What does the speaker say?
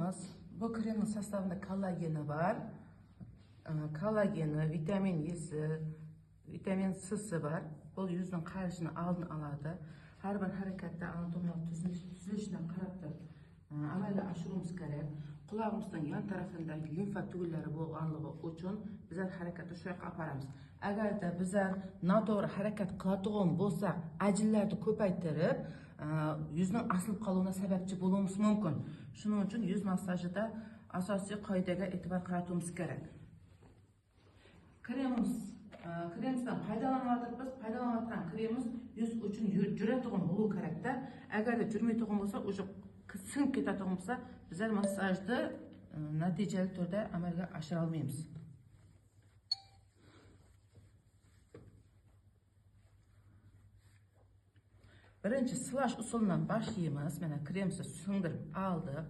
kremimiz. Bu kremin sostavında kollageni var. Kollageni, vitamin E'si, vitamin C'si var. Bu yüzün qarishini oldini oladi. Har bir harakatda anatomik tuzilishidan qarab turib amalga oshirishimiz kerak. Qulog'imizning yon tarafidagi limfa tugulari bo'lganligi uchun bizlar harakatni shu yoqqa olib boramiz. Agarda bizlar noto'g'ri harakat qiladigan bo'lsak, ajinlarni ko'paytirib, yuzning osilib qoluvine sababchi bo'lishimiz mumkin. Shuning uchun yuz massajida asosiy qoidaga e'tibor qaratishimiz kerak. Kremimizdan foydalanayotib foydalanayotgan kremimiz yuz uchun juradigan bo'lishi kerakda. Agarda jurmaydigan bo'lsa, o'sha sinib ketadigan bo'lsa, bizlar massajni natijali turda amalga oshira olmaymiz. Birinchi slash usulidan başlayamiz. Mana kremimizni singdirib oldik.